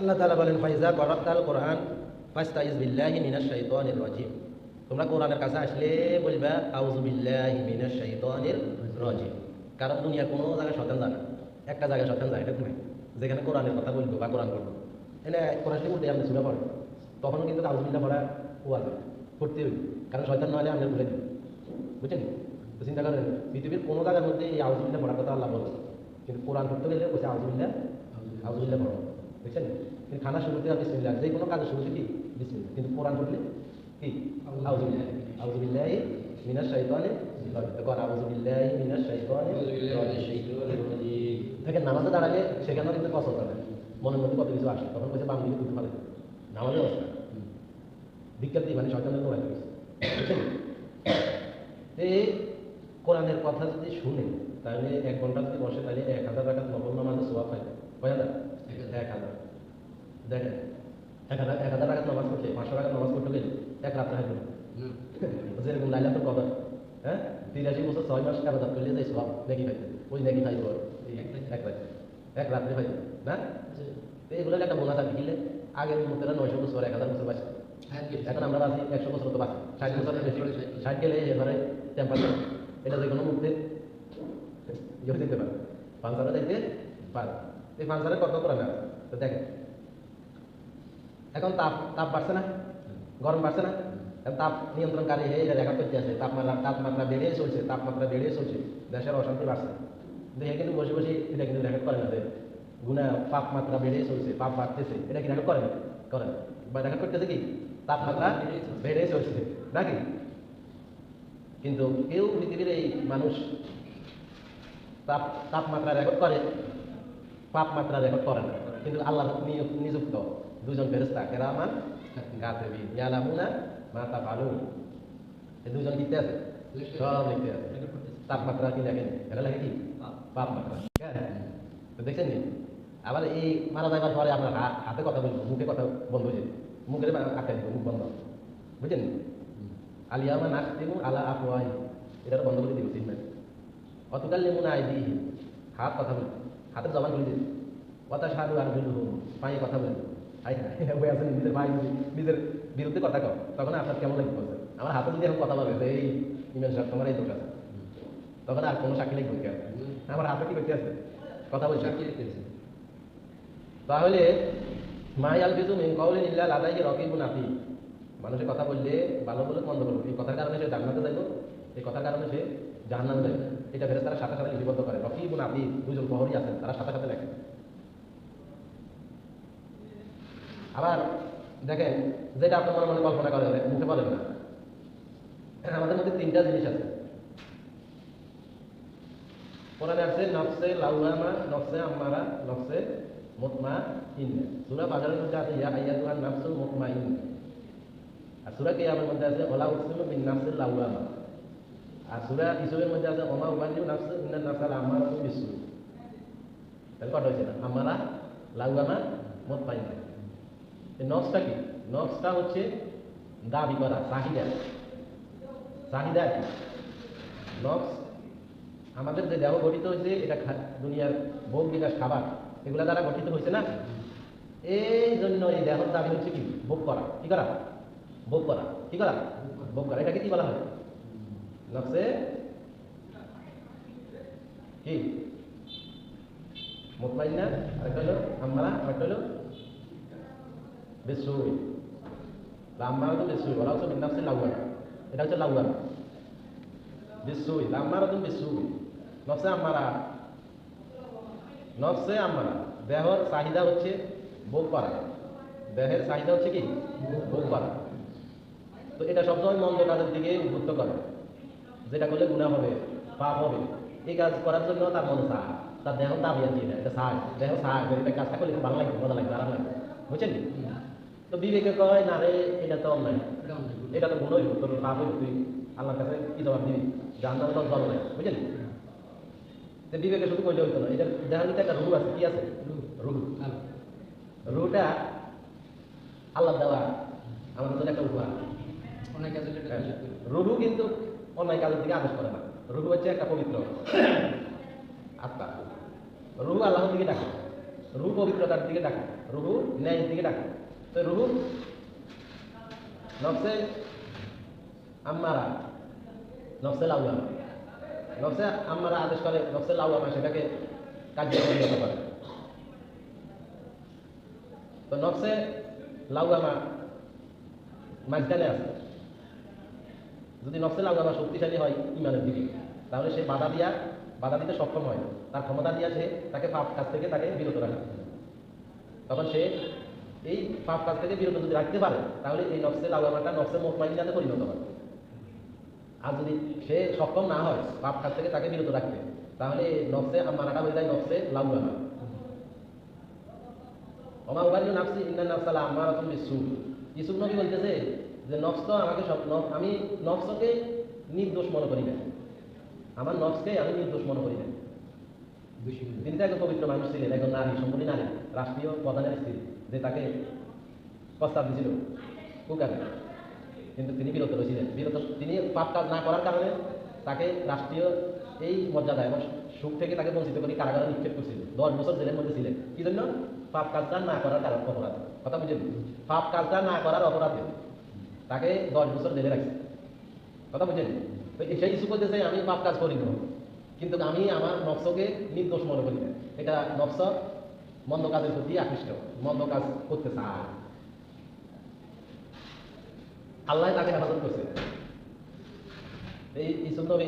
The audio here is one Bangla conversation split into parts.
আল্লাহ তাআলা বলেন ফাইজা করাতাল কোরআন ফাস্তাইজ বিল্লাহি মিনাশ শাইতানির রাজিম। তোমরা কোরআনের কাছে আসলে বলবা আউযু বিল্লাহি মিনাশ শাইতানির রাজিম। কারণ দুনিয়ার কোনো জায়গায় শয়তান যায় না, একটা জায়গায় শয়তান যায়, এটা কোথায়? যেখানে কোরআনের কথা বলবো বা কোরআন পড়বো, এনে কোরআন শরীফ উঠে আপনি সূরা পড়েন, তখনও কিন্তু আউযু বিল্লাহ পড়া ওয়াজিব, পড়তে হইবে। কারণ শয়তান না হলে আপনি ভুলে দিবেন, বুঝছেন? তো চিন্তা করেন, পৃথিবীর কোনো জায়গার মধ্যে এই আউযু বিল্লাহ পড়ার কথা আল্লাহ বলছে, কিন্তু কোরআন পড়তে গেলে বলছে আউযু বিল্লাহ পড়ো, বুঝছেন? কিন্তু খানা শুরুতে বিসমিল্লাহ, যে কোনো কাজের শুরুতে কি বিসমিল্লাহ, কিন্তু কোরআন পড়লে কি আউযু বিল্লাহি মিনাশ শাইতানির রাজিম। দেখো আউযু বিল্লাহি মিনাশ শাইতানির রাজিম। দেখেন নামাজে দাঁড়ালে সেখানেও কিন্তু কসরত হবে, মনের মধ্যে কত কিছু আসে, তখন বলছে বাম দিকে দুটো পারে নামাজের অবস্থা বিজ্ঞাতি মানে শয়তানের নোড়াই গেছে, বুঝছেন? এই কোরআনের কথা যদি শুনে তাহলে 1 ঘন্টা যদি বসে তাহলে 1000 রাকাত নফল নামাজের সওয়াব পায়। কয় হাজার? 1000। দেখেন 1000 রাকাত নামাজ পড়লে 500 রাকাত নামাজ পড়তে গেলে এক রাত্রে হয় যেরকম লাইলাতুল কদর, হ্যাঁ 83 বছর 6 মাস ইবাদত করলে যে সওয়াব নাকি পাইতে, ওই নাকি পাইবো এক রাত্রে পাইবে না? তো এগুলোর একটা বোনাস আছে কিলে আগের মুহূর্তে 900 বছর 1000 বছর বাঁচে, এখন আমরা বাঁচি 100 বছর তো বাঁচি, 60 বছরের বেশি 60 গেলে এবারে টেম্পারেচার এটা যে কোনো মুহূর্তে ইয়ে দিতে পারে, পাঞ্চারে যাইতে পারে। এই পাঞ্চারে কত করে না, তো দেখেন এখন তাপ বাড়ছে না, গরম বাড়ছে না, তাপ নিয়ন্ত্রণকারী এটা রেকর্ড করতে আছে, তাপমাত্রা বেড়ে চলছে, দেশের অশান্তি বাড়ছে, দেখে কিন্তু বসে বসে এটা কিন্তু রেকর্ড করে না যে গুণা তাপমাত্রা বেড়ে চলছে, পাপ বাড়তেছে, এটা কি রেকর্ড করেন বা রেকর্ড করতেছে কি তাপমাত্রা বেড়ে চলছে নাকি? কিন্তু কেউ পৃথিবীর এই মানুষ তাপমাত্রা রেকর্ড করে, তাপমাত্রা রেকর্ড করে না। কিন্তু আল্লাহ নিযুক্ত দুজন ফেরেশতা কিরামান কাতিবিন ইয়ালামুনা মা তাফআলুন, এই দুজন লিখতে আছে, সব লিখতে আছে। তাপমাত্রা কি লেখেন? এটা লেখে কি তাপমাত্রা, তো দেখছেন নি? আবার এই মারা যাবার পরে আপনার হাতে কথা বলবো, মুখে কথা বন্ধ হয়ে যাবে, মুখের আটকে দিব, মুখ বন্ধ, বুঝছেন? আলিয়ামা নাখতিমু আলা আফওয়াহি, এটা বন্ধ করে দিব, চিনবেন? অতুকাল্লিমুনা আইদিহিম, হাত কথা বলবে, হাতের জবান খুলে দিবে। ওয়াতাশহাদু আরজুলুহুম, পায়ে কথা বলবে। হাই বই আছেন নিজের ভাই নিজের বিরুদ্ধে কথা কও, তখন আপনার কেমন লাগবে? আমার হাতে যদি এখন কথা বলবে এই ইমেল সাহেব তোমার এই দোষ আছে, তখন আর কোনো সাক্ষী লিখবে কেন? আমার হাতে কি করতে আছে? কথা বলছে। তাহলে মা ইয়ালফিযু মিন কাওলিন ইল্লা লাদাইহি রাকিবুন আতীদ, মানুষের কথা বললে ভালো বলুক মন্দ বলুক, এই কথার কারণে সে জান্নাতে যাইব, এই কথার কারণে সে জাহান্নামে যাইব, এটা ফেরেশতারা সাথে সাথে লিপিবদ্ধ করে। রাকিবুন আতীদ, দুজন প্রহরী আছেন, তারা সাথে সাথে লেখে। আবার দেখেন যেটা আপনার মনে মনে কল্পনা করে মুখে বলেন না, আমাদের মধ্যে 3টা জিনিস আছে। কোরআনে আছে নফসে লাওয়ামা, নফসে আম্মারা, নফসে মুতমাইন্না। সূরা বাকারার মধ্যে আছে ইয়া আইয়াতুহান নাফসুল মুতমাইন্না, আর সূরা কিয়ামের মধ্যে আছে ওয়ালা উকসিমু বিন নাফসিল লাওয়ামা, আর সূরা ইউসুফের মধ্যে আছে ওমা উবাদিউ নাফসু ইন্নান নাফসা লাআম্মারাতুন বিসসু। তাহলে কত হয়েছে না? আম্মারা, লাওয়ামা, মুতমাইন্না। এই নফসটা কি? নফসটা হচ্ছে দাবি করা, চাহিদা কি? নফস আমাদের যে দেহ গঠিত হয়েছে, এটা দুনিয়ার ভোগ বিকাশ খাবার এগুলা দ্বারা গঠিত হয়েছে না, এই জন্য এই দেহর দাবি হচ্ছে কি? ভোগ করা। কি করা? ভোগ করা। কি করা? ভোগ করা। এটাকে কি বলা হয়? নফসে কি মুতমাইন্না, আরেকটা হলো আম্মারা, আরেকটা হলো বিসসুই। আম্মারা তো বিসসুই, বলা হচ্ছে বিন নাফসিল লাওয়ামা, এটা হচ্ছে লাওয়ামা। বিসসুই, আম্মারা তো বিসসুই। নফসে আম্মারা, নফসে আম্মারা, দেহর চাহিদা হচ্ছে ভোগ করা, দেহের চাহিদা হচ্ছে কি? ভোগ করা। তো এটা সবসময় মন্দ কাজের দিকে উদ্বুদ্ধ করে, যেটা করলে গুনাহ হবে, পাপ হবে, এই কাজ করার জন্য তার মন চায়, তার দেহ দাবি আছে, এটা চায়, দেহ চায় এটা কাজটা করলে ভালো লাগবে, মজা লাগবে, আরাম লাগবে, বুঝছেন? তো বিবেকে কয় না রে এটা তো অন্যায়, এটা তো গুণই, তোর পাপ হইব, তুই আল্লাহর কাছে কি জবাব দিবি? জাহান্নামে তো জল নাই, বুঝলেন? বিবেকে শুধু কইলে হইতো না, এটা দেখার ভিতরে একটা রুহ আছে। কি আছে? রুহটা আল্লাহ দেওয়া আমাদের জন্য একটা উপহার। রুহু কিন্তু অন্যায় কাজের দিকে আদেশ করে না, রুহু হচ্ছে একটা পবিত্র আত্মা, রুহু আল্লাহর দিকে ডাকে। রুহু পবিত্রতার দিকে ডাকে, রুহু ন্যায়ের দিকে ডাকে। তো রুহু নফসে আম্মারা, নফসে লাউয়ামা, নফসে আম্মারা আদেশ করে, নফসে লাউয়ামা সেটাকে কার্যকর পরিণত করে। তো নফসে লাউয়ামা মাঝখানে আছে। যদি নফসে লাউয়ামা শক্তিশালী হয় ইমানের দিকে, তাহলে সে বাধা দিতে সক্ষম হয়, তার ক্ষমতা দিয়া সে তাকে পাপ কাজ থেকে তাকে বিরত রাখে। তখন সে এই পাপ কাজ থেকে বিরত যদি রাখতে পারে, তাহলে এই নফসে লাউয়ামাটা নফসে মুতমাইন্নাতে পরিণত হয়। আর যদি সে সক্ষম না হয় পাপ কাজ থেকে তাকে বিরত রাখতে, তাহলে নফসে আম্মারাটা হয়ে যায় নফসে লাউয়ামা। ওমা উবারিউ নাফসি ইন্নান নাফসা লাআম্মারাতুন বিসসু। ইউসুফ নবী বলতেছে যে নফস তো আমাকে আমি নফসকে নির্দোষ মনে করি না, আমার নফসকে আমি নির্দোষ মনে করি না। তিনি তো একজন পবিত্র মানুষ ছিলেন, একজন নারী, সম্পূর্ণ নারী, রাষ্ট্রীয় প্রধানের স্ত্রী, যে তাকে প্রস্তাব দিয়েছিল কুকারে, কিন্তু তিনি বিরত রয়েছিলেন। তিনি পাপ কাজ না করার কারণে তাকে রাষ্ট্রীয় এই মর্যাদা এবং সুখ থেকে তাকে বঞ্চিত করে কারাগারে নিক্ষেপ করছিল। 10 বছর জেলের মধ্যে ছিলেন। কি জন্য? পাপ কাজটা না করার কারণ, অপরাধ। কথা বুঝলেন? পাপ কাজটা না করার অপরাধে তাকে 10 বছর জেলে রাখছে। কথা বুঝলেন? তো সেই ইস্যু করতেছে আমি পাপ কাজ করি না, কিন্তু আমি আমার নফসকে নির্দোষ মনে করি না। এটা নফস মন্দ কাজের প্রতি আকৃষ্ট, মন্দ কাজ করতে চায়। আল্লাহ তাকে হেফাজত করছে। এই ইসুফ নবী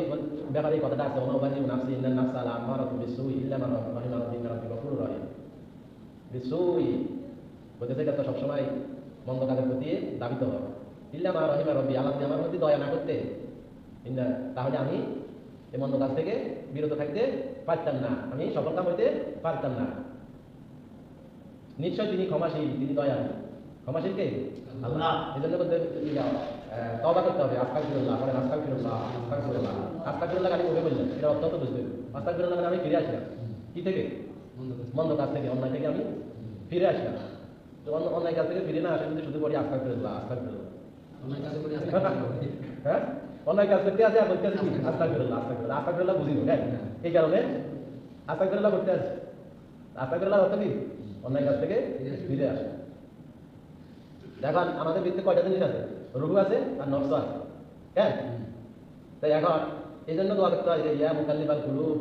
ব্যাপারে এই কথাটা আছে, ওমা উবারিউ নাফসি ইন্নান নাফসা লাআম্মারাতুন বিসসুই ইল্লা মা রাহিমা রাব্বি ইন্না রাব্বি গফুরুর রহিম। বিসসুই বলতেছে এটা তো সবসময় মন্দ কাজের প্রতি দাবিত হয়। ইল্লা মা রাহিমা রাব্বি, আল্লাহ যদি আমার প্রতি দয়া না করতে, তাহলে আমি এই মন্দ কাজ থেকে বিরত থাকতে পারতাম না, আমি সফলতা হইতে পারতাম না। নিশ্চয় তিনি ক্ষমাশীল, তিনি দয়ালু। ক্ষমাশীল কে? আল্লাহ। এই জন্য বলতে তওবা করতে হবে। আস্তাগফিরুল্লাহ, পরে আস্তাগফিরুল্লাহ, আস্তাগফিরুল্লাহ, আস্তাগফিরুল্লাহ গালি ওকে বললেন, এটা অত্যন্ত বুঝতে হবে। আস্তাগফিরুল্লাহ মানে আমি ফিরে আসলাম কি থেকে? মন্দ কাজ থেকে, অন্যায় থেকে আমি ফিরে আসলাম। তো অন্যায় কাজ থেকে ফিরে না আসে যদি শুধু বলি আস্তাগফিরুল্লাহ, আস্তাগফিরুল্লাহ, হ্যাঁ অন্যায় কাজ করতে আছে আর বলতে আছে কি আস্তাগফিরুল্লাহ, আস্তাগফিরুল্লাহ, আস্তাগফিরুল্লাহ বুঝিব, হ্যাঁ এই কারণে আস্তাগফিরুল্লাহ করতে আছে। আস্তাগফিরুল্লাহ অর্থ কি? অন্যায় কাজ থেকে ফিরে আসে। এখন আমাদের ভিতরে কয়টা জিনিস আছে? রুহু আছে আর নফস আছে, হ্যাঁ। তাই এখন এই জন্য দোয়া করতে হয় যে ইয়া মুকাল্লিবাল কুলুব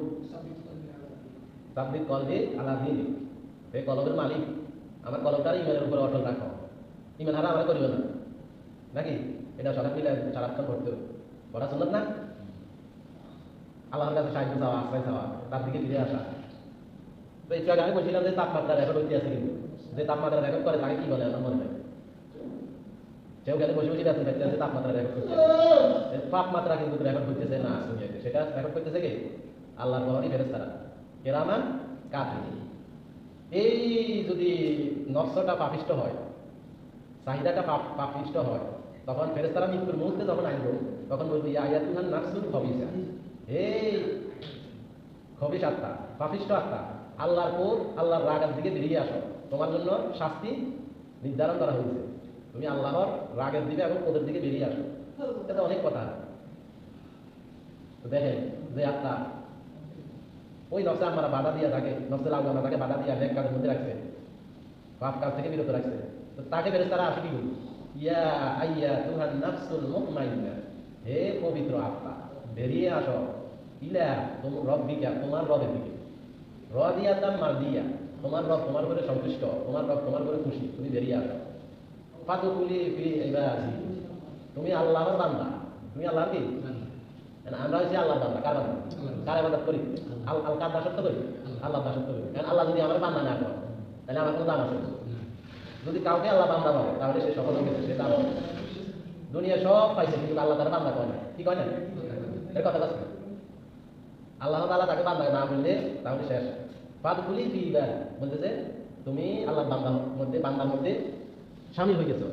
সাব্বিত কলবি আলা দীনিক। এই কলবের মালিক, আমার কলবটার ইমানের উপরে অটল রাখো। ইমান হারা আমরা করিব না নাকি? এটা সকাল মিলে সারাক্ষণ করতে হবে, করা সুন্নাত না? আল্লাহর কাছে সাহায্য চাওয়া, আশ্রয় চাওয়া, তার দিকে ফিরে আসা। তো একটু আগে আমি বলছিলাম যে তাপমাত্রা রেকর্ড হইতে আছে, কিন্তু যে তাপমাত্রা রেকর্ড করে তাকে কি বলে আমার মনে হয়? সেও গেলে বসে বসে বেতন খাইতেছে, তাপমাত্রা রেকর্ড করতেছে। তাপমাত্রা কিন্তু রেকর্ড করতেছে না, সেটা রেকর্ড করতেছে কে? আল্লাহর বাবারই ফেরেশতারা, কিরামান কাতিবিন। এই যদি নফসটা পাপিষ্ট হয়, চাহিদাটা পাপিষ্ট হয়, তখন ফেরেশতারা মৃত্যুর মুহূর্তে যখন আসবো, তখন বলবো ইয়া আয়াতুহান নাফসুল খবিসা, এই খবিস আত্মা, পাপিষ্ট আত্মা, আল্লাহর কোর, আল্লাহর রাগের দিকে বেরিয়ে আসো, তোমার জন্য শাস্তি নির্ধারণ করা হয়েছে। তুমি আল্লাহর রাগের দিকে এবং ওদের দিকে বেরিয়ে আসো। এটা অনেক কথা। দেখেন যে আত্মা ওই নফসে আমরা বাধা দিয়ে থাকে, নফসে লাউয়ামা তাকে বাধা দিয়ে নেক কাজের মধ্যে রাখছে, পাপ কাজ থেকে বিরত রাখছে। তো তাকে ফেরেশতারা আসে কি বলি? ইয়া আইয়াতুহান নাফসুল মুতমাইন্না, হে পবিত্র আত্মা বেরিয়ে আসো, ইলা রব্বিকা, তোমার রবের দিকে, রাদিয়াতাম মারদিয়া, তোমার রব তোমার উপরে সন্তুষ্ট, তোমার রব তোমার উপরে খুশি, তুমি বেরিয়ে আসো। ফাদখুলি ফি ইবাদি, তুমি আল্লাহর বান্দা, তুমি আল্লাহর কি? আমরা হচ্ছি আল্লাহর বান্দা। কার বান্দা? কার ইবাদত করি? কার দাসত্ব করি? আল্লাহর দাসত্ব করি। কারণ আল্লাহ যদি আমার বান্দা না করে তাহলে আমার কোনো দাম আছে? যদি কাউকে আল্লাহ বান্দা বলে তাহলে সে সফল হয়ে গেছে, সে দাম। দুনিয়া সব পাইছে কিন্তু আল্লাহ তার বান্দা করে না, কি কয় না? এর কথা বলছে আল্লাহ তাআলা তাকে বান্দা না বললে তাহলে শেষ। ফাদখুলি ফি ইবাদি বলতেছে তুমি আল্লাহর বান্দার মধ্যে, বান্দার মধ্যে শামিল হয়ে গেছো।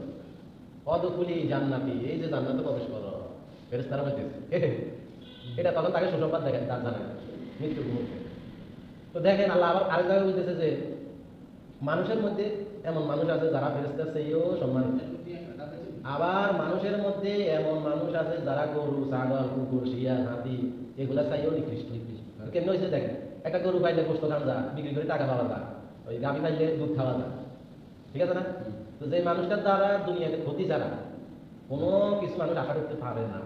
অদখুলি জান্নাতি, এই যে জান্নাতে প্রবেশ করো, ফেরেশতারা বলতেছে। এটা তখন তাকে সুসংবাদ দেখেন, তার জানে মৃত্যুর মুহূর্তে। তো দেখেন আল্লাহ আবার আরেক জায়গায় বলতেছে যে মানুষের মধ্যে এমন মানুষ আছে যারা ফেরেশতার চেয়েও সম্মানিত, আবার মানুষের মধ্যে এমন মানুষ আছে যারা গরু, ছাগল, কুকুর, শিয়াল, হাতি এগুলা চাইও নিকৃষ্ট। কেমন হয়েছে দেখেন, একটা গরু পাইলে গোশত খান যা, বিক্রি করে টাকা পাওয়া যায়, ওই গাভী খাইলে দুধ খাওয়া যায়, ঠিক আছে না? তো যে মানুষটার দ্বারা দুনিয়াতে ক্ষতি ছাড়া কোনো কিছু মানুষ আশা করতে পারে না,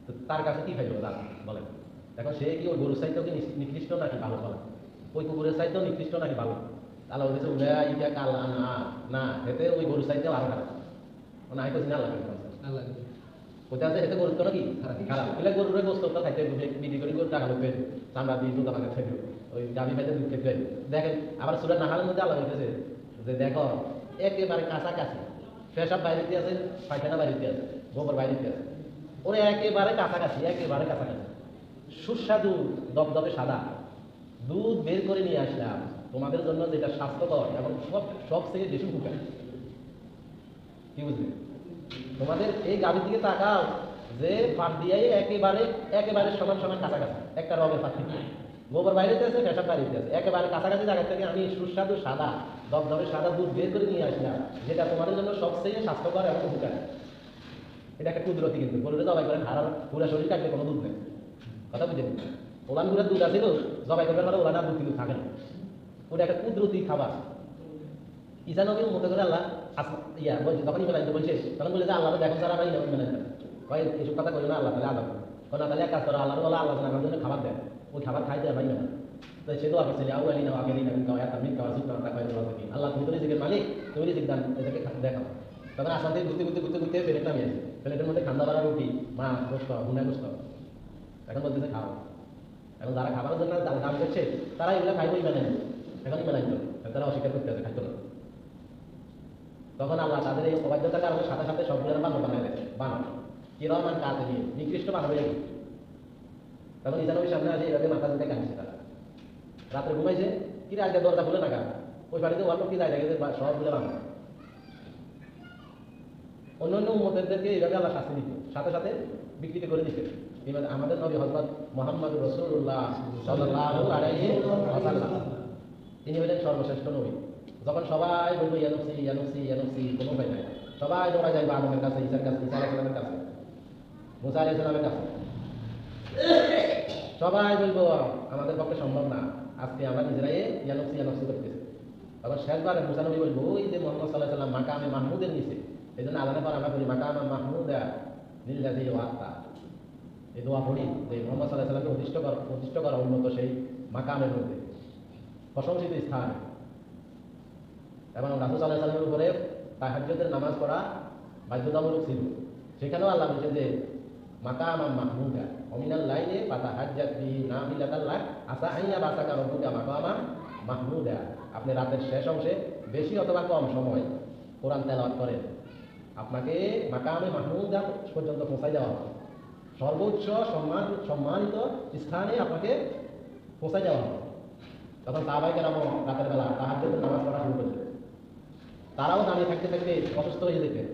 তো তার কাছে কি খাইল দাদা বলেন? এখন সে কি ওই গরুর চাইতেও কি নিকৃষ্ট নাকি ভালো বলে? ওই কুকুরের চাইতেও নিকৃষ্ট নাকি ভালো? আল্লাহ বলেছে উড়া ইটা কালা না, না এতে ওই গরুর চাইতেও আরো খারাপ। মানে আই তো না লাগে কোথায় আছে এতে গরুর তো নাকি খারাপ, এলে গরুরে গোস্ত তো খাইতে বিক্রি করে গরু টাকা লোক চামড়া দিয়ে দুধ আমাকে খাইবে, ওই গাভী খাইতে দুধ খেতে। দেখেন আবার সূরা নাহালের মধ্যে আল্লাহ বলতেছে যে দেখো একেবারে কাছাকাছি, পেশাব বাইরেতে আছে, পায়খানা বাইরেতে আছে, গোবর বাইরেতে আছে, ওরা একেবারে কাছাকাছি, একেবারে কাছাকাছি। সুস্বাদু দবদবে সাদা দুধ বের করে নিয়ে আসলাম তোমাদের জন্য, যেটা স্বাস্থ্যকর এবং সব থেকে বেশি উপকারী। কি বুঝলি? তোমাদের এই গাভীর দিকে তাকাও যে পাট দিয়ে একেবারে একেবারে সমান সমান কাছাকাছি, একটা রবের পার্থক্য। গোবর বাইরেতে আছে, পেশাব বাইরেতে আছে, একেবারে কাছাকাছি জায়গা থেকে আমি সুস্বাদু সাদা দবদবে সাদা দুধ বের করে নিয়ে আসলাম, যেটা তোমাদের জন্য সবচেয়ে স্বাস্থ্যকর এবং উপকারী। এটা একটা কুদরতি, কিন্তু গরুরে জবাই করেন হারার পুরা শরীর কাটলে কোনো দুধ নেই, কথা বুঝে নি? ওলান গুড়ার দুধ আছে তো জবাই করবার পরে ওলান আর দুধ কিন্তু থাকে না, ওটা একটা কুদরতি খাবার। ঈসা নবী মতো করে আল্লাহ ইয়া বলছে, তখন ইমান আনতে বলছে, তখন বলে যে আল্লাহ দেখো স্যার আমার ইমান আনতে কয় এসব কথা কই না, আল্লাহ তাহলে আল্লাহ না তাহলে এক কাজ করো, আল্লাহ বলা আল্লাহ আমার জন্য খাবার দেয়, ওই খাবার খাইতে আমার ইমান। তো সে তো আপনি ছেলে আউ আলী না আগে না খাওয়া আমি খাওয়া সুখ না খাওয়া দেওয়া থাকি, আল্লাহ তুমি তো রিজিকের মালিক, তুমি রিজিক দান এটাকে দেখাও। তখন আসাম থেকে ঘুরতে ঘুরতে ঘুরতে ঘুরতে প্লেট নামিয়ে আসে, প্লেটের মধ্যে ঠান্ডা বাড়া রুটি, মা গোস্ত গুনা গোস্ত, এখন বলতেছে খাও। এখন যারা খাবারের জন্য দাম করছে তারা এগুলো খাইবো ইমান আনবে, এখন ইমান আনবে, তারা অস্বীকার করতে আছে, খাইতো না। তখন আল্লাহ তাদের এই অবাধ্যতার কারণে সাথে সাথে সবগুলো বানর বানায় দেয়, বানর কিরমান কাজে নিয়ে নিকৃষ্ট বানর হয়ে গেছে। তখন ঈসা নবীর সামনে আসে এইভাবে মাথা দিতে কাঁদছে, তারা রাত্রে ঘুমাইছে, কি আজকে দরজা খুলে না, ওই বাড়িতে অন্য কি যায় গেছে সবগুলো বানর। অন্য অন্য উম্মতদেরকে এইভাবে আল্লাহ শাস্তি দিত, সাথে সাথে বিকৃতি করে দিতে। এবার আমাদের নবী হযরত মুহাম্মদ রাসূলুল্লাহ সাল্লাল্লাহু আলাইহি ওয়াসাল্লাম, তিনি হলেন সর্বশ্রেষ্ঠ নবী। যখন সবাই বলবো ইয়ানুসি ইয়ানুসি ইয়ানুসি, কোনো উপায় নাই, সবাই দৌড়া যাইবে আদমের কাছে, ঈসার কাছে, ঈসা আলাইহিস সালামের কাছে, মুসা আলাইহিস সালামের কাছে। সবাই বলবো আমাদের পক্ষে সম্ভব না, আজকে আমরা নিজেরাই ইয়ানুসি ইয়ানুসি করতেছি। তখন শেষবারে মুসা নবী বলবো ওই যে মুহাম্মদ সাল্লাল্লাহু আলাইহি ওয়াসাল্লাম মাকামে মাহমুদের নিচে, এই জন্য আলাদা পর আমরা বলি মাকামে মাহমুদা লিল্লাযী ওয়াক্তা, এই দোয়া পড়ি যে মুহাম্মদ সাল্লাল্লাহু আলাইহি ওয়াসাল্লামকে প্রতিষ্ঠ করা উন্নত সেই মাকামের মধ্যে প্রশংসিত স্থান। এবং রাসূল সাল্লাল্লাহু আলাইহি ওয়াসাল্লামের উপরে তাহাজ্জুদের নামাজ পড়া বাধ্যতামূলক ছিল। সেখানেও আল্লাহ বলেছেন যে মাকামা মাহমুদা অমিনাল লাইলে ফাতাহাজ্জাত বিহি নাফিলাতাল লাক আসা আইয়া বাসাকা রব্বুকা মাকামা মাহমুদা। আপনি রাতের শেষ অংশে বেশি অথবা কম সময় কোরআন তেলাওয়াত করেন, আপনাকে মাকামে মাহমুদা পর্যন্ত পৌঁছাই দেওয়া হবে, সর্বোচ্চ সম্মানিত স্থানে আপনাকে পৌঁছাই দেওয়া হবে। তখন সাহাবায়ে কেরাম রাতের বেলা তাহাজ্জুদের নামাজ পড়া শুরু করলেন, তারাও দাঁড়িয়ে থাকতে থাকতে অসুস্থ হয়ে যেতেন।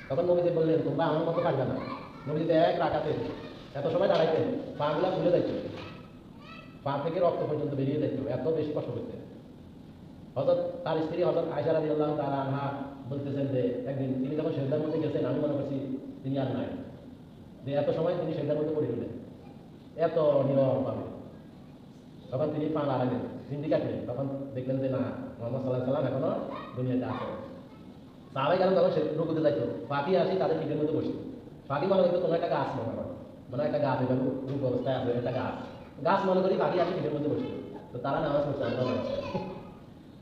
তখন নবীজি বললেন তোমরা আমার মতো পারবে না। নবীজি এক রাকাতে এত সময় দাঁড়াইতেন, পা গুলা ভুলে যাইত, পা থেকে রক্ত পর্যন্ত বেরিয়ে যাইত, এত বেশি কষ্ট করতেন। হযরত তার স্ত্রী হযরত আয়েশা রাদিয়াল্লাহু তাআলা আনহা বলতেছেন যে একদিন তিনি যখন সেজদার মধ্যে গেছেন, আমি মনে করছি তিনি আর নাই, যে এত সময় তিনি সেজদার মধ্যে পড়ে রইলেন, এত নীরব ভাবে। তখন তিনি পা লাগালেন, চিন্তি কাটলেন, তখন দেখলেন যে না, মুহাম্মদ সাল্লাল্লাহু আলাইহি ওয়াসাল্লাম এখনো দুনিয়াতে আছে। সাহাবায়ে কেরাম তখন সে রুকুতে যাইতো, পাখি আসি তাদের পিঠের মধ্যে বসতো, পাখি মনে করতো কোনো একটা গাছ মনে করো, মানে একটা গাছ এভাবে রূপ অবস্থায় আছে, একটা গাছ গাছ মনে করি পাখি আসি পিঠের মধ্যে বসতো। তো তারা নামাজ পড়ছে, আমরা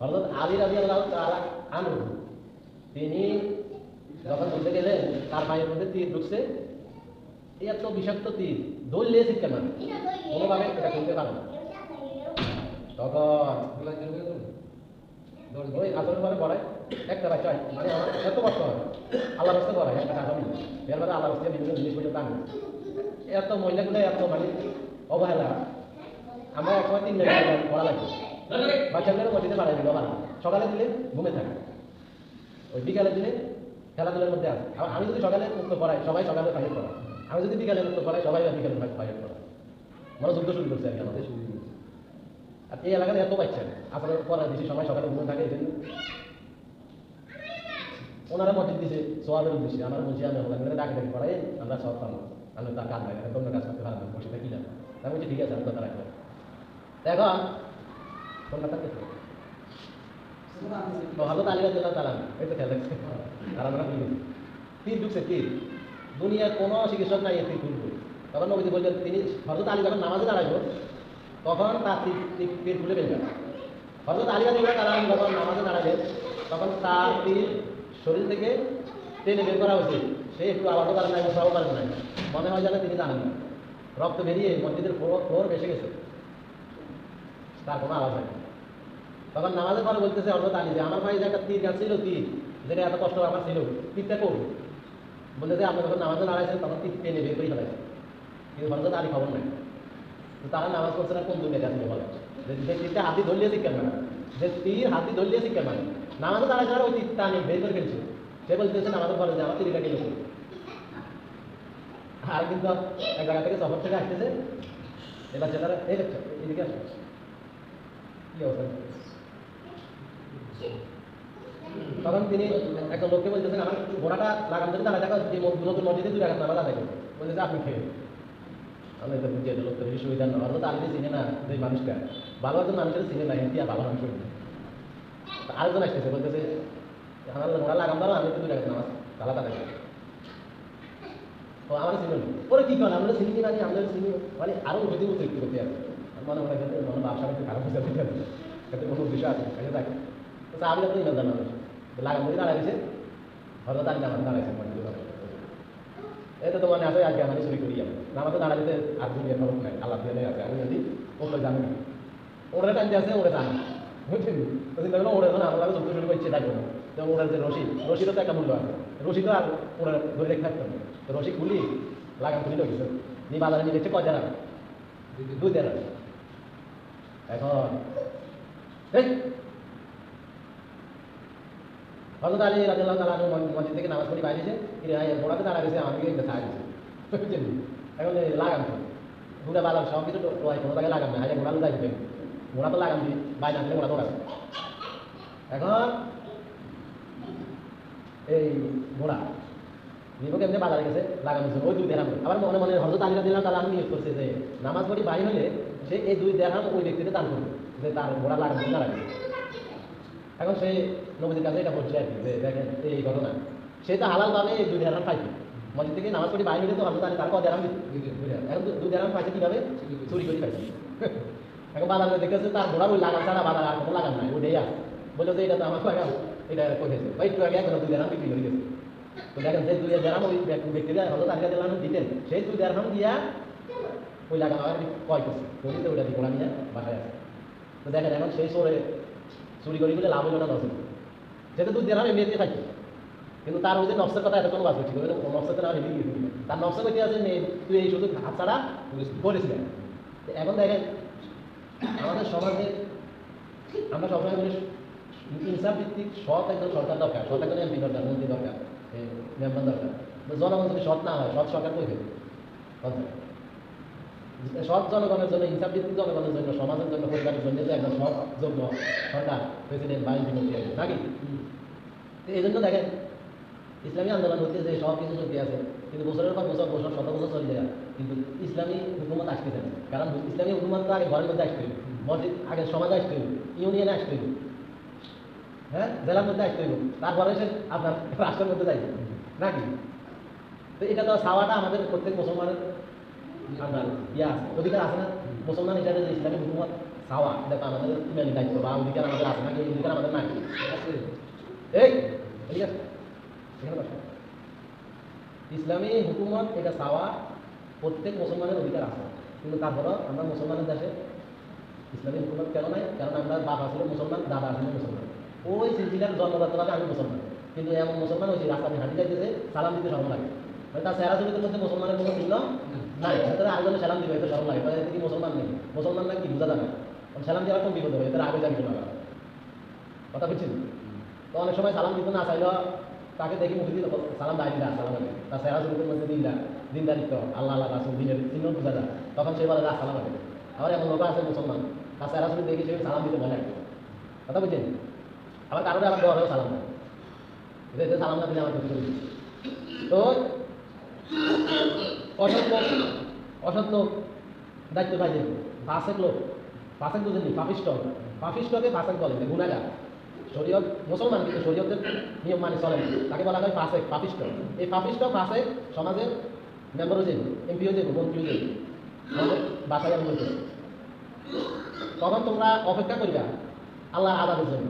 হযরত আলী রাদিয়াল্লাহু তাআলা আনহু তিনি যখন বলতে গেলেন তার পায়ের মধ্যে তীর ঢুকছে, এত বিষাক্ত তীর, দৌড়লে শিক্ষা মানে কোনোভাবে এটা করতে পারে না। তখন ওই আসরের পরে পড়ায় একটা বাচ্চা, মানে আমার এত কষ্ট হয়, আল্লাহ রাস্তায় পড়ায় একটা টাকা মিলে, এর মধ্যে আল্লাহ রাস্তায় বিভিন্ন জিনিস পর্যন্ত আনবে, এত মহিলাগুলো এত মানে অবহেলা। আমরা এক সময় 3 মিনিট পড়া লাগবে, বাচ্চাগুলো মসজিদে বাড়াই দিল, সকালে দিলে ঘুমে থাকে, ওই বিকালে দিলে খেলাধুলার মধ্যে আছে। আর আমি যদি সকালে মুক্ত পড়াই, সবাই সকালে প্রাইভেট পড়ায়, আমি যদি বিকালে মুক্ত পড়াই, সবাই বিকালে প্রাইভেট পড়ায়, মানে যুদ্ধ শুরু করছে আর কি আমাদের। আর এই এলাকাতে এত বাচ্চা আসলে পড়ার বেশি সময় সকালে ঘুমে থাকে, এই জন্য ওনারা মসজিদ দিয়েছে সোয়াবের উদ্দেশ্যে। আমার বলছি আমি ডাকে ডাকে পড়াই, আমরা সব পাবো, আমি তার কাজ লাগে, অন্য কাজ করতে পারবেন, বসে থাকি না। আমি বলছি ঠিক আছে, আমি কথা রাখবো। এখন কোনটা থাকে তো হযরত আলী রাদিয়াল্লাহু তাআলা এই তো খেয়াল রাখছে তারা তীর ঢুকছে তীর দুনিয়ার কোনো চিকিৎসক নাই এই তীর ঢুকবে তখন নবীজি বললেন তিনি হযরত আলী যখন নামাজে দাঁড়াইল তখন তার তীর খুলে ফেলবেন হযরত আলী রাদিয়াল্লাহু তাআলা যখন নামাজে দাঁড়ালেন তখন তার তীর শরীর থেকে টেনে বের করা উচিত সে একটু আওয়াজও করেন নাই উৎসাহ করেন নাই মনে হয় যেন তিনি জানেন না রক্ত বেরিয়ে মসজিদের ফ্লোর ভেসে গেছে তার কোনো আওয়াজ হয় তখন নামাজের পরে বলতেছে হযরত আলী যে আমার ভাই যে একটা তীর গাছ ছিল তীর যেটা এত কষ্ট আমার ছিল তীরটা করবো বলতে আপনি যখন নামাজে দাঁড়াইছেন তখন তীর টেনে বের করে ফেলাইছে কিন্তু হযরত আলী খবর নাই তারা নামাজ পড়ছে না কোন দুনিয়াতে আসলে বলে যে তীরটা হাতি ধরলিয়ে শিক্ষা মানে যে তীর হাতি ধরলিয়ে শিক্ষা মানে নামাজে দাঁড়াইছে ওই তীরটা আমি বের করে ফেলছি সে বলতেছে নামাজের পরে যে আমার তীরটা গেল আর কিন্তু এক জায়গা থেকে সফর থেকে আসতেছে এবার ছেলেরা এই দেখছো এদিকে আসো কি অবস্থা তখন তিনি একটা লোককে বলতেছেন আমার ঘোড়াটা লাগাম ধরে দাঁড়ায় দেখো যে নতুন মসজিদে 2 রাকাত নামাজ আদায় করবে বলতেছে আপনি খেয়ে আমি তো বুঝি এটা লোকটা বেশি সুবিধা না হয়তো আলিকে চিনে না যে মানুষটা ভালো একজন মানুষের চিনে না হিন্দি আর ভালো মানুষ আরেকজন আসতেছে বলতেছে আমার ঘোড়া লাগাম ধরো আমি তো 2 রাকাত নামাজ তালা আদায় করবো তো আমার চিনি ওরা কি করেন আমরা চিনি কি মানে আমাদের চিনি মানে আরো যদি তৈরি করতে আছে মনে মনে মনে ব্যবসা একটু খারাপ হয়ে যাবে এতে কোনো উদ্দেশ্য আছে কাজে থাকে তো আমি আপনি ইমান জানাবো লাগাম ধরে দাঁড়াইছে হয়তো তার নামাজ দাঁড়াইছে এটা তো মানে আছে আজকে আমি শুরু করি নামাজে দাঁড়াইতে আর দুনিয়ার খবর নাই আল্লাহ দিয়ে আছে আমি যদি ওগুলো জানি না ওরা টানতে আছে ওরা জানে বুঝছেন ওদিন ওরা যখন আমরা যুদ্ধ শুরু করছে থাকবো না যেমন ওনার যে রশিদও তো একটা মূল্য আছে রশি তো আর ওরা ধরে রেখে থাকতো না তো রশি খুলি লাগাম খুলি ঢুকেছে নিয়ে বাজারে নিয়ে দেখছে 5 টাকা 2 টাকা এখন হযরত আলী রাদিয়াল্লাহু তাআলা মসজিদ থেকে নামাজ পড়ে বাইরেছে ঘোড়াতে দাঁড়া গেছে আমাকে একটা সাহায্য বুঝছেন এখন লাগাম তো দুটা বাজার সব কিছু কোনো জায়গায় লাগাম না হাজার ঘোড়া যাইবে ঘোড়া তো লাগাম দিই বাইরে আসলে ঘোড়া দৌড়াবে এখন এই ঘোড়া নিবো কেমনি বাজারে গেছে লাগানো ওই 2 দেড়হাম আবার মনে মনে হযরত আলী রাদিয়াল্লাহু তাআলা নিয়োগ করছে যে নামাজ পড়ি বাইরে হলে সে এই 2 দেড়হাম ওই ব্যক্তিকে দান করবে যে তার ঘোড়া লাগানো না লাগে এখন সেই নবীদের কাছে এটা বলছে আর কি যে দেখেন এই ঘটনা সে তো হালাল ভাবে 2 দেড়হাম পাইছে মসজিদ থেকে নামাজ পড়ি বাইরে হলে তো হযরত আলী তার কত দেড়হাম এখন 2 দেড়হাম পাইছে কিভাবে চুরি করে পাইছে এখন বাজারে দেখেছে তার ঘোড়ার ওই লাগাম ছাড়া বাজার আর কোনো লাগাম নাই ওটাই আছে বললো যে এটা তো আমার লাগাম এটা করেছে ভাই একটু আগে এখন 2 দেড়হাম বিক্রি করে গেছে তো দেখেন যে 2 দেড়হাম ওই ব্যক্তিরা হযরত আলী রাদিয়াল্লাহু আনহু দিতেন সেই 2 দেড়হাম দিয়া ওই লাগাম আবার কয় করছে তো ওইটা দিয়ে ঘোড়া নিয়ে বাসায় আসে তো দেখেন এখন সেই চোরে চুরি করি বলে লাভ হলো না দশ যেটা 2 দেড়হাম এমনিতে থাকি কিন্তু তার ওই যে নফসের কথা এত কোনো বাস করছিল নফসের তো না হেঁটে গিয়েছিল তার নফসে করতে আছে তুই এই শুধু হাত ছাড়া করেছিলেন এখন দেখেন আমাদের সমাজে আমরা সবসময় বলি ইনসাফ ভিত্তিক সৎ একজন সরকার দরকার সৎ একজন এমপি দরকার মন্ত্রী দরকার মেম্বার দরকার জনগণ যদি সৎ না হয় সৎ সরকার কই দেবে সৎ জনগণের জন্য ইনসাফ ভিত্তিক জনগণের জন্য সমাজের জন্য পরিবারের জন্য যে একজন সৎ যোগ্য সরকার প্রেসিডেন্ট বা এমপি মন্ত্রী নাকি এই জন্য দেখেন ইসলামী আন্দোলন হচ্ছে যে সব কিছু চলতে আছে কিন্তু বছরের পর বছর শত বছর চলে যায় কিন্তু ইসলামী হুকুমত আসতেছে না কারণ ইসলামী হুকুমত আগে ঘরের মধ্যে আসতে হইব মসজিদ আগে সমাজে আসতে হইব ইউনিয়নে আসতে হইব হ্যাঁ জেলার মধ্যে আসতে হইব তারপরে এসে আপনার রাষ্ট্রের মধ্যে যাইব নাকি তো এটা তো চাওয়াটা আমাদের প্রত্যেক মুসলমানের আপনার অধিকার আছে না মুসলমান হিসাবে যে ইসলামী হুকুমত চাওয়া এটা তো আমাদের ইমানি দায়িত্ব বা অধিকার আমাদের আছে নাকি অধিকার আমাদের নাই এই ঠিক আছে ইসলামী হুকুমত এটা চাওয়া প্রত্যেক মুসলমানের অধিকার আছে কিন্তু তারপরও আমরা মুসলমানের দেশে ইসলামী হুকুমত কেন নাই কারণ আমরা বাপ আসলে মুসলমান দাদা আসলে মুসলমান ওই সিলসিলার জন্মদাত্রভাবে আমি মুসলমান কিন্তু এমন মুসলমান ওই রাস্তা আমি হাঁটি যাইতেছে সালাম দিতে সরম লাগে তার চেহারা ছবিদের মধ্যে মুসলমানের কোনো চিহ্ন নাই তারা আরেকজনে সালাম দিবে এটা সরম লাগে এতে কি মুসলমান নেই মুসলমান না কি বোঝা যাবে সালাম দেওয়ার কোন বিপদ হবে তারা আগে যাবি না কথা বুঝছেন তো অনেক সময় সালাম দিতে না চাইলেও তাকে দেখি মুখে দিল সালাম দায় দিলা সালাম আলাইকুম তার চেহারা ছবিদের মধ্যে দিলা দিনদারিত্ব আল্লাহ আল্লাহ রাসূল দিনের চিহ্ন বোঝা যায় তখন সে বলে সালাম আলাইকুম আবার এমন লোক আছে মুসলমান তার চেহারা ছবি দেখি সে সালাম দিতে বলে কথা বুঝছেন আবার কারণে আবার দেওয়া হয় সালাম দেয় এতে সালাম না দিলে আমার ক্ষতি করি তো অসৎ লোক দায়িত্ব পাই ফাসেক লোক ফাসেক বুঝেননি পাপিষ্টকে ফাসেক বলে গুণাগার শরীয়ত মুসলমান কিন্তু শরীয়তের নিয়ম মানে চলে না, তাকে বলা হয় ফাসেক, পাপিষ্ট। এই পাপিষ্ট ফাসেক সমাজের মেম্বারও যাইব, এমপিও যাইব, মন্ত্রীও যাইব, আমাদের বাসায় আমি বলতেছি। তখন তোমরা অপেক্ষা করিবা আল্লাহ আযাবের জন্য।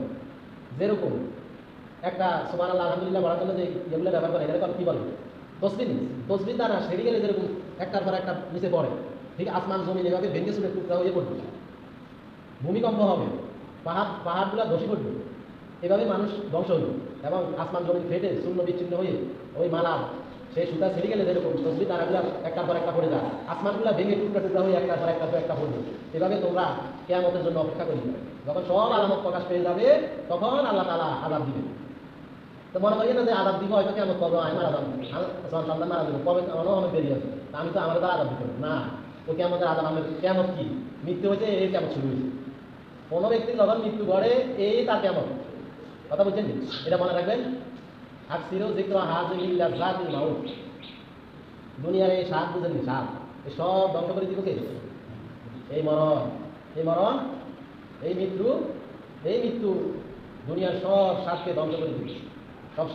যেরকম একটা সুবহানাল্লাহ আলহামদুলিল্লাহ বলার জন্য যে এগুলো ব্যবহার করে, এগুলো কি বলে? তসবিহ। তসবিহ দ্বারা সেরে গেলে যেরকম একটার পর একটা নিচে পড়ে, ঠিক আসমান জমিন এভাবে ভেঙে চুরে টুকরা হয়ে পড়বে, ভূমিকম্প হবে, পাহাড়গুলো ধসে পড়বে, এভাবে মানুষ ধ্বংস হইল এবং আসমান জমিন ফেটে শূন্য বিচ্ছিন্ন হয়ে ওই মালা সেই সুতা ছিঁড়ে গেলে যেরকম তসবিহ তারাগুলো একটার পর একটা পড়ে যায়, আসমানগুলো ভেঙে টুকরা টুকরা হয়ে একটার পর একটা পড়বে। এভাবে তোমরা কিয়ামতের জন্য অপেক্ষা করি। যখন সব আলামত প্রকাশ পেয়ে যাবে তখন আল্লাহ তাআলা আযাব দিবে। তো মনে করি না যে আযাব দিব হয়তো কিয়ামত করবো, আমি মারা যাবো, সন্তান মারা যাবো, কবে আমার বেরিয়ে আসবে, আমি তো আমার দ্বারা আযাব দিতে না। তো কিয়ামতের আযাব আমাদের কিয়ামত কি? মৃত্যু হয়েছে, এই কিয়ামত শুরু হয়েছে। কোনো ব্যক্তির যখন মৃত্যু ঘটে এই তার কিয়ামত। কথা বলছেন, এটা মনে রাখবেন। আকসিরু যিকরা হাযিহিল লাযাতিল মাউত। দুনিয়ার এই স্বাদ বুঝেন, স্বাদ এই সব ধ্বংস করে দিব কে? এই মরণ, এই মৃত্যু দুনিয়ার সব স্বাদকে ধ্বংস করে দিবে। সব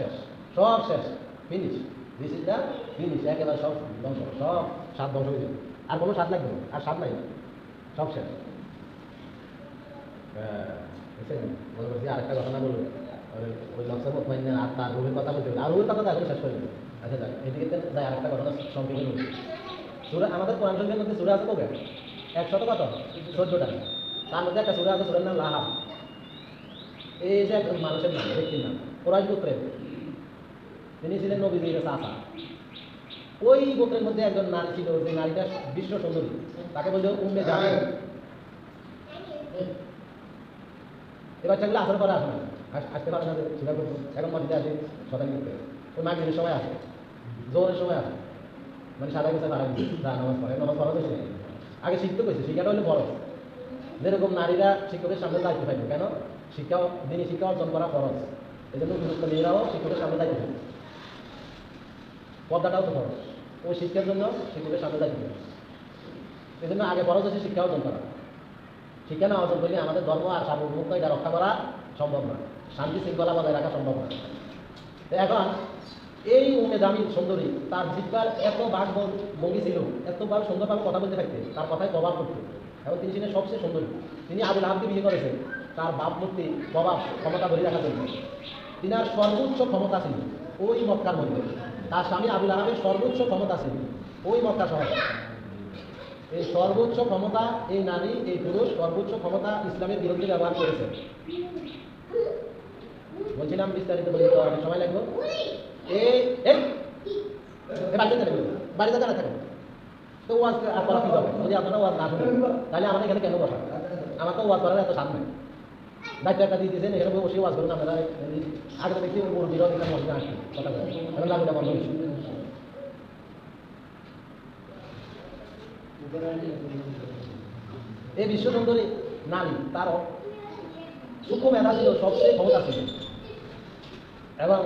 শেষ, finish. This is the finish, একেবারে সব ধ্বংস, সব স্বাদ ধ্বংস করে দিবে। আর কোনো স্বাদ লাগবে না, আর স্বাদ নাই, সব শেষ। মনে করছি আরেকটা ঘটনা বলবো, ওই লক্ষ্য মোতমাইন্না আর তার রুহের কথা বলতে হবে, আর রুহের কথা এখন শেষ করে দেবে। আচ্ছা যাক, এদিকে যাই আরেকটা ঘটনা সংক্ষেপে বলছি। সূরা আমাদের কোরআন শরীফের মধ্যে সূরা আছে কবে? 100 কত? 14টা। তার মধ্যে একটা সূরা আছে, সূরার নাম লাহাব। এই যে একজন মানুষের নাম, ব্যক্তির নাম, কুরাইশ গোত্রের, তিনি ছিলেন নবীজির চাচা। ওই গোত্রের মধ্যে একজন নারী ছিল, যে নারীটা বিশ্ব সুন্দরী, তাকে বলতে উম্মে জামিল। এই বাচ্চাগুলো আসর করে আসে না, আসতে পারে না, সেটা করতো। এখন মসজিদে আসে শতানি করতে, ওই মাগরিবের সময় আসে, জোহরের সময় আসে, মানে সাদা গোছা পাড়া যা নামাজ পড়ে, নামাজ পড়া তো শিখে আগে শিখতে পেয়েছে। শিক্ষাটা হলে বড়, যেরকম নারীরা শিক্ষকের সামনে দায়িত্ব পাইবে, কেন? দিনী শিক্ষা অর্জন করা খরচ, এই জন্য উপযুক্ত মেয়েরাও শিক্ষকের সামনে দায়িত্ব পাইবে। পর্দাটাও তো খরচ, ওই শিক্ষার জন্য শিক্ষকের সামনে দায়িত্ব পাইবে। এই জন্য আগে খরচ হচ্ছে শিক্ষা অর্জন করা। শিক্ষা না অর্জন করলে আমাদের ধর্ম আর সার্বভৌমত্ব এটা রক্ষা করা সম্ভব না, শান্তি শৃঙ্খলা বজায় রাখা সম্ভব না। এখন এই উম্মে জামিল সুন্দরী, তার জিহ্বার এত বাক ভঙ্গি ছিল, এতবার সুন্দরভাবে কথা বলতে থাকতে, তার কথায় প্রভাব করতে, এবং তিনি ছিলেন সবচেয়ে সুন্দরী। তিনি আবু লাহাবকে বিয়ে করেছেন তার বাপ মূর্তি প্রভাব ক্ষমতা ধরে রাখার জন্য। তিনার সর্বোচ্চ ক্ষমতা ছিল ওই মক্কার মধ্যে, তার স্বামী আবু লাহাবের সর্বোচ্চ ক্ষমতা ছিল ওই মক্কা শহরে। এই সর্বোচ্চ ক্ষমতা, এই নারী, এই পুরুষ সর্বোচ্চ ক্ষমতা ইসলামের বিরুদ্ধে ব্যবহার করেছে। বলছিলাম বিস্তারিত বলতে অনেক সময় লাগবে। বাড়িতে জানা থাকেন তো ওয়াজ করা কি হবে? যদি আপনারা ওয়াজ না শুনেন তাহলে আমাদের এখানে কেন কথা? আমার তো ওয়াজ করার এত সামনে দায়িত্ব একটা দিয়ে দিয়েছেন, এখানে বসে ওয়াজ করুন। আপনারা আগে দেখছি বিরোধী মসজিদে আসছে কথা বলে, এখন লাগুটা বন্ধ হয়েছে। এই বিশ্ব সুন্দরী নারী, তার সূক্ষ্ম মেধা ছিল, সবচেয়ে ক্ষমতা ছিল, এবং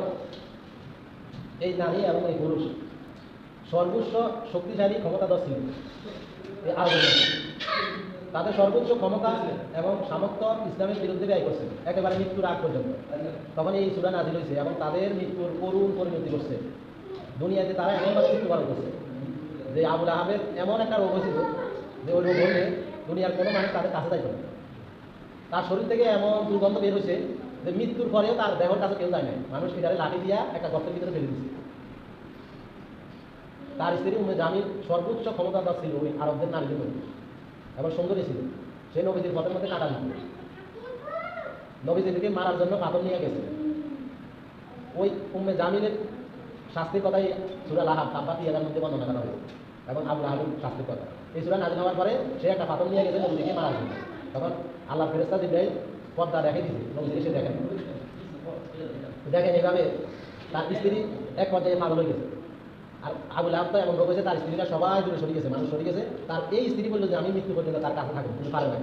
এই নারী এবং এই পুরুষ সর্বোচ্চ শক্তিশালী ক্ষমতাধর ছিল। তাদের সর্বোচ্চ ক্ষমতা এবং সামর্থ্য ইসলামের বিরুদ্ধে ব্যয় করছে একেবারে মৃত্যুর আগ পর্যন্ত। তখন এই সূরা নাযিল হয়েছে এবং তাদের মৃত্যুর করুণ পরিণতি করছে। দুনিয়াতে তারা এমনভাবে মৃত্যুবরণ করছে যে আবু লাহাবের এমন একটা রোগ হয়েছিল যে ওই রোগ হলে দুনিয়ার কোনো মানুষ তাদের কাছে যাইত না। তার শরীর থেকে এমন দুর্গন্ধ বের হয়েছে যে মৃত্যুর পরেও তার দেহর কাছে কেউ যায় না। মানুষ এটারে লাঠি দিয়া একটা গর্তের ভিতরে ফেলে দিচ্ছে। তার স্ত্রী উম্মে জামিল সর্বোচ্চ ক্ষমতাধর ছিল ওই আরবদের নারীদের মধ্যে, এবং সুন্দরী ছিল। সে নবীজির পথের মধ্যে কাটা দিত, নবীজিকে মারার জন্য পাথর নিয়ে গেছে। ওই উম্মে জামিলের শাস্তির কথাই সূরা লাহাব 3-4 মধ্যে বর্ণনা করা হয়েছে, এবং আবু লাহাবের শাস্তির কথা। এই সূরা নাযিল হওয়ার পরে সে একটা পাথর নিয়ে গেছে নবীজিকে মারার জন্য। তখন আল্লাহর ফেরেশতা জিবরাইল পর্দা রেখে দিয়েছে, নবীজিকে সে দেখেন এইভাবে তার স্ত্রী এক পর্যায়ে পাগল হয়ে গেছে। আর আবু লাহাব তো এমন রোগ হয়েছে, তার স্ত্রীরা সবাই দূরে সরে গেছে, মানুষ সরে গেছে। তার এই স্ত্রী বললো যে আমি মৃত্যু পর্যন্ত তার কাছে থাকবো, কিন্তু পারে না।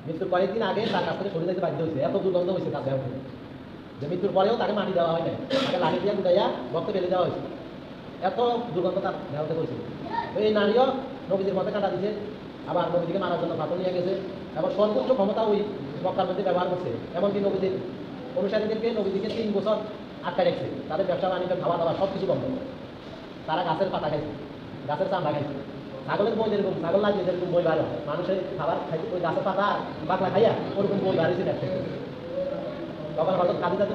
মৃত্যুর কয়েকদিন আগে তার কাছ থেকে সরে যেতে বাধ্য হয়েছে, এত দুর্গন্ধ হয়েছে তার দেহ থেকে, যে মৃত্যুর পরেও তাকে মাটি দেওয়া হয় না, তাকে লাঠি দিয়ে গুটাইয়া রক্ত ফেলে দেওয়া হয়েছে, এত দুর্গন্ধ তার দেহ থেকে হয়েছে। তো এই নারীও নবীজির মধ্যে কাটা দিয়েছে, আবার নবীজিকে মারার জন্য পাথর নিয়ে গেছে, এবং সর্বোচ্চ ক্ষমতা ওই মক্কার মধ্যে ব্যবহার করছে। এমনকি নবীজির অনুসারীদেরকে নবীজিকে 3 বছর আটকা রেখেছে, তাদের ব্যবসা বাণিজ্য খাওয়া দাওয়া সব কিছু বন্ধ। তারা গাছের পাতা খাইছে, গাছের চামড়া খাইছে, ছাগলের বই যেরকম ছাগল লাগিয়ে যেরকম বই বার হয়, মানুষের খাবার খাইছে ওই গাছের পাতা বাকলা খাইয়া ওরকম বই বার হয়েছে। তখন হয়তো খাদিজা